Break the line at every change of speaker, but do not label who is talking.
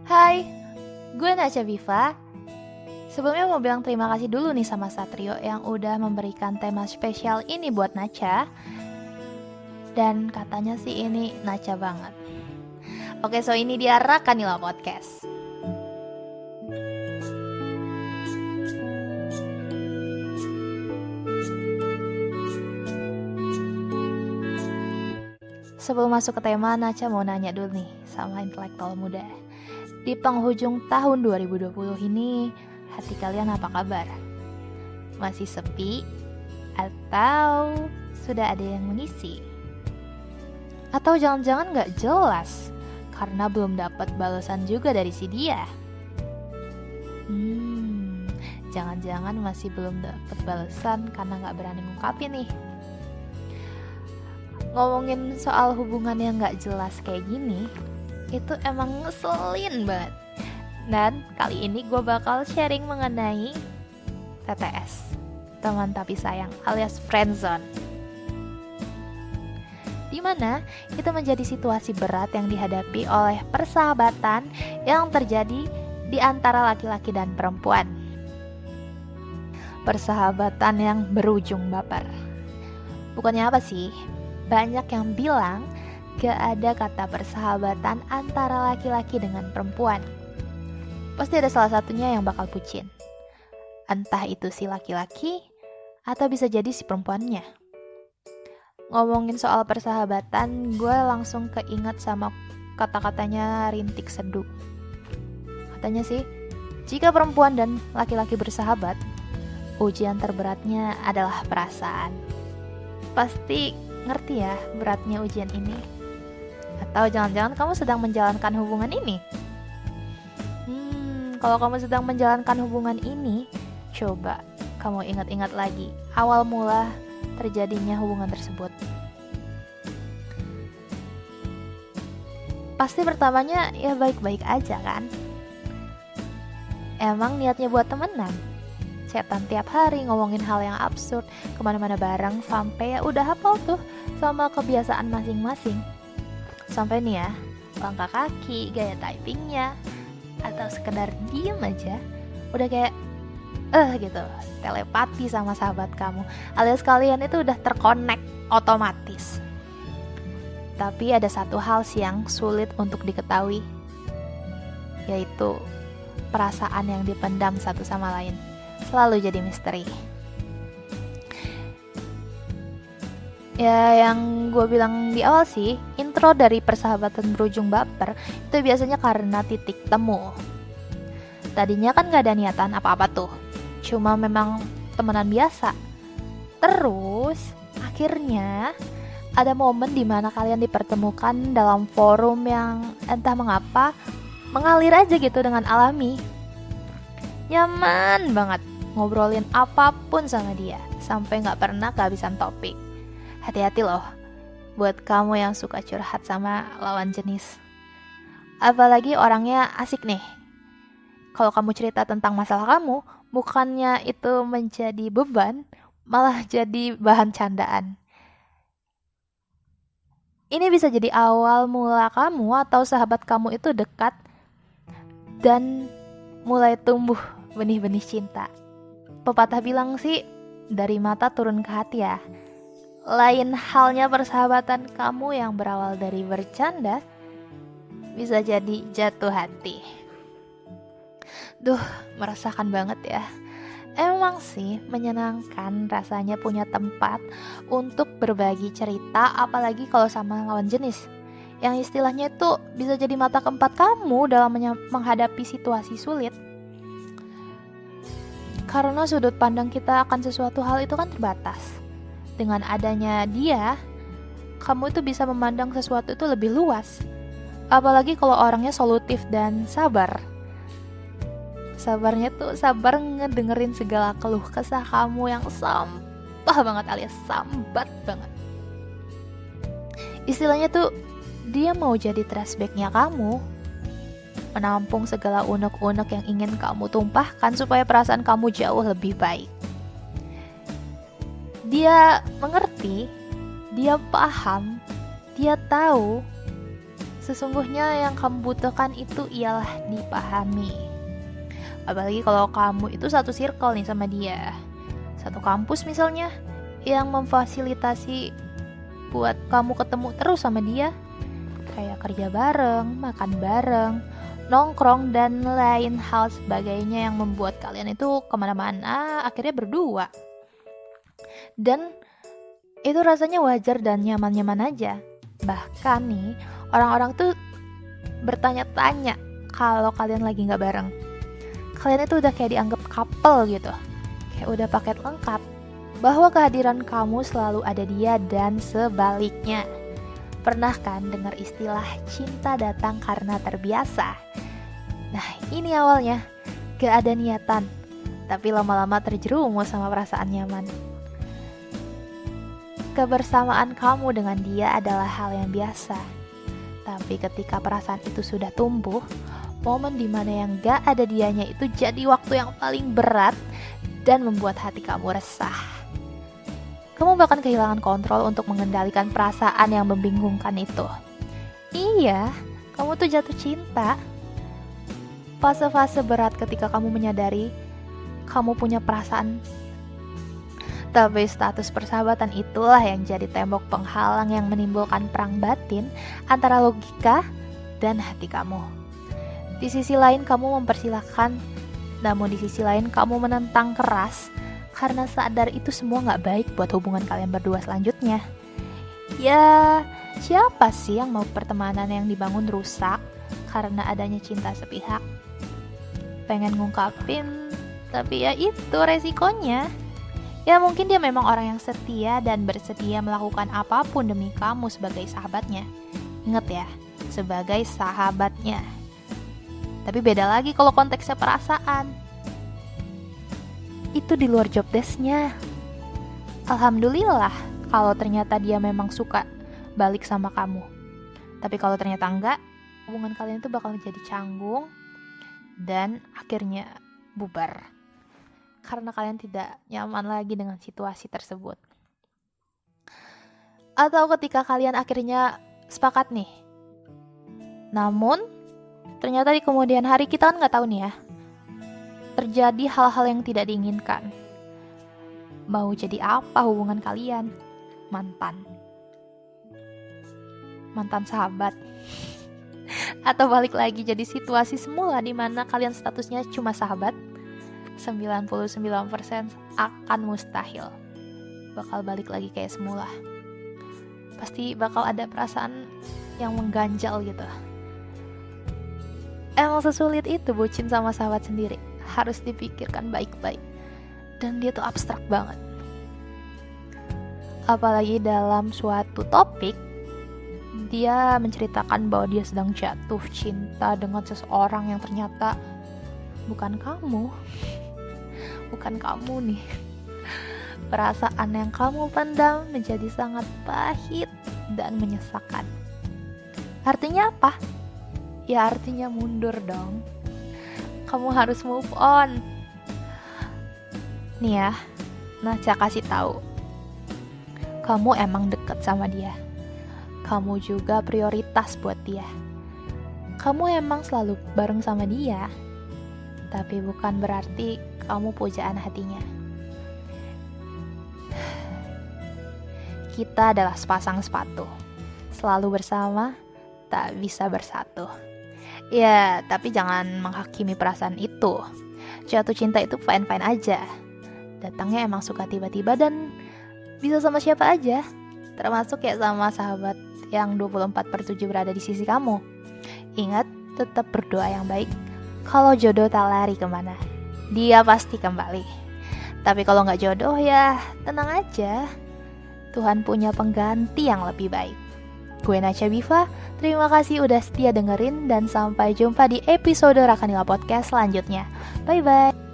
Hai, gue Nacha Viva. Sebelumnya mau bilang terima kasih dulu nih sama Satrio yang udah memberikan tema spesial ini buat Nacha. Dan katanya sih ini Nacha banget. Oke, so ini dia Rakanila Podcast. Sebelum masuk ke tema, Nacha mau nanya dulu nih sama intelektual muda. Di penghujung tahun 2020 ini, hati kalian apa kabar? Masih sepi? Atau sudah ada yang mengisi? Atau jangan-jangan gak jelas karena belum dapat balasan juga dari si dia? Jangan-jangan masih belum dapat balasan karena gak berani ngungkapin nih. Ngomongin soal hubungan yang gak jelas kayak gini, itu emang ngeselin banget. Dan kali ini gue bakal sharing mengenai TTS, teman tapi sayang, alias friendzone. Dimana itu menjadi situasi berat yang dihadapi oleh persahabatan yang terjadi di antara laki-laki dan perempuan. Persahabatan yang berujung baper. Bukannya apa sih? Banyak yang bilang gak ada kata persahabatan antara laki-laki dengan perempuan. Pasti ada salah satunya yang bakal bucin. Entah itu si laki-laki atau bisa jadi si perempuannya. Ngomongin soal persahabatan, gue langsung keinget sama kata-katanya Rintik Seduh. Katanya sih, jika perempuan dan laki-laki bersahabat, ujian terberatnya adalah perasaan. Pasti ngerti ya beratnya ujian ini? Atau jangan-jangan kamu sedang menjalankan hubungan ini? Kalau kamu sedang menjalankan hubungan ini, coba kamu ingat-ingat lagi awal mula terjadinya hubungan tersebut. Pasti pertamanya ya baik-baik aja kan? Emang niatnya buat temenan? Chatan tiap hari ngomongin hal yang absurd, kemana-mana bareng, sampai ya udah hafal tuh sama kebiasaan masing-masing. Sampai nih ya, langkah kaki, gaya typingnya, atau sekedar diem aja, udah kayak gitu, telepati sama sahabat kamu, alias kalian itu udah terkonek otomatis. Tapi ada satu hal sih yang sulit untuk diketahui, yaitu perasaan yang dipendam satu sama lain selalu jadi misteri. Ya, yang gue bilang di awal sih, intro dari persahabatan berujung baper itu biasanya karena titik temu. Tadinya kan gak ada niatan apa-apa tuh, cuma memang temenan biasa. Terus akhirnya ada momen dimana kalian dipertemukan dalam forum yang entah mengapa mengalir aja gitu dengan alami. Nyaman banget ngobrolin apapun sama dia, sampai gak pernah kehabisan topik. Hati-hati loh buat kamu yang suka curhat sama lawan jenis. Apalagi orangnya asik nih. Kalau kamu cerita tentang masalah kamu, bukannya itu menjadi beban, malah jadi bahan candaan. Ini bisa jadi awal mula kamu atau sahabat kamu itu dekat dan mulai tumbuh benih-benih cinta. Pepatah bilang sih, dari mata turun ke hati ya. Lain halnya persahabatan kamu yang berawal dari bercanda, bisa jadi jatuh hati. Duh, merasakan banget ya. Emang sih menyenangkan rasanya punya tempat untuk berbagi cerita, apalagi kalau sama lawan jenis, yang istilahnya itu bisa jadi mata keempat kamu dalam menghadapi situasi sulit. Karena sudut pandang kita akan sesuatu hal itu kan terbatas. Dengan adanya dia, kamu itu bisa memandang sesuatu itu lebih luas. Apalagi kalau orangnya solutif dan sabar. Sabarnya tuh sabar ngedengerin segala keluh kesah kamu yang sampah banget alias sambat banget. Istilahnya tuh dia mau jadi trash bag-nya kamu, menampung segala unek-unek yang ingin kamu tumpahkan supaya perasaan kamu jauh lebih baik. Dia mengerti, dia paham, dia tahu Sesungguhnya yang kamu butuhkan itu ialah dipahami. Apalagi kalau kamu itu satu circle nih sama dia, satu kampus misalnya, yang memfasilitasi buat kamu ketemu terus sama dia, kayak kerja bareng, makan bareng, nongkrong, dan lain hal sebagainya yang membuat kalian itu kemana-mana akhirnya berdua. Dan itu rasanya wajar dan nyaman-nyaman aja. Bahkan nih, orang-orang tuh bertanya-tanya kalau kalian lagi gak bareng. Kalian itu udah kayak dianggap couple gitu, kayak udah paket lengkap, bahwa kehadiran kamu selalu ada dia dan sebaliknya. Pernah kan dengar istilah cinta datang karena terbiasa? Nah, ini awalnya gak ada niatan, tapi lama-lama terjerumus sama perasaan nyaman. Kebersamaan kamu dengan dia adalah hal yang biasa. Tapi ketika perasaan itu sudah tumbuh, momen dimana yang gak ada dianya itu jadi waktu yang paling berat dan membuat hati kamu resah. Kamu bahkan kehilangan kontrol untuk mengendalikan perasaan yang membingungkan itu. Iya, kamu tuh jatuh cinta. Fase-fase berat ketika kamu menyadari kamu punya perasaan. Tapi status persahabatan itulah yang jadi tembok penghalang yang menimbulkan perang batin antara logika dan hati kamu. Di sisi lain kamu mempersilahkan, namun di sisi lain kamu menentang keras karena sadar itu semua gak baik buat hubungan kalian berdua selanjutnya. Ya, siapa sih yang mau pertemanan yang dibangun rusak karena adanya cinta sepihak? Pengen ngungkapin, tapi ya itu resikonya. Ya mungkin dia memang orang yang setia dan bersedia melakukan apapun demi kamu sebagai sahabatnya. Ingat ya, sebagai sahabatnya. Tapi beda lagi kalau konteksnya perasaan. Itu di luar job desk-nya. Alhamdulillah kalau ternyata dia memang suka balik sama kamu. Tapi kalau ternyata enggak, hubungan kalian itu bakal jadi canggung dan akhirnya bubar. Karena kalian tidak nyaman lagi dengan situasi tersebut. Atau ketika kalian akhirnya sepakat nih, namun ternyata di kemudian hari, kita kan gak tahu nih ya, terjadi hal-hal yang tidak diinginkan. Mau jadi apa hubungan kalian? Mantan sahabat? Atau balik lagi jadi situasi semula di mana kalian statusnya cuma sahabat? 99% akan mustahil bakal balik lagi kayak semula. Pasti bakal ada perasaan yang mengganjal gitu. Emang sesulit itu bucin sama sahabat sendiri. Harus dipikirkan baik-baik. Dan dia tuh abstrak banget. Apalagi dalam suatu topik, dia menceritakan bahwa dia sedang jatuh cinta dengan seseorang yang ternyata bukan kamu. Bukan kamu nih. Perasaan yang kamu pendam menjadi sangat pahit dan menyesakan. Artinya apa? Ya artinya mundur dong. Kamu harus move on. Nih ya, Naca kasih tahu. Kamu emang deket sama dia. Kamu juga prioritas buat dia. Kamu emang selalu bareng sama dia. Tapi bukan berarti kamu pujaan hatinya. Kita adalah sepasang sepatu. Selalu bersama, tak bisa bersatu. Ya, tapi jangan menghakimi perasaan itu. Jatuh cinta itu fine-fine aja. Datangnya emang suka tiba-tiba dan bisa sama siapa aja. Termasuk kayak sama sahabat yang 24/7 berada di sisi kamu. Ingat, tetap berdoa yang baik. Kalau jodoh tak lari kemana, dia pasti kembali. Tapi kalau gak jodoh ya tenang aja. Tuhan punya pengganti yang lebih baik. Gue Naca Biva, terima kasih udah setia dengerin dan sampai jumpa di episode Rakanila Podcast selanjutnya. Bye-bye.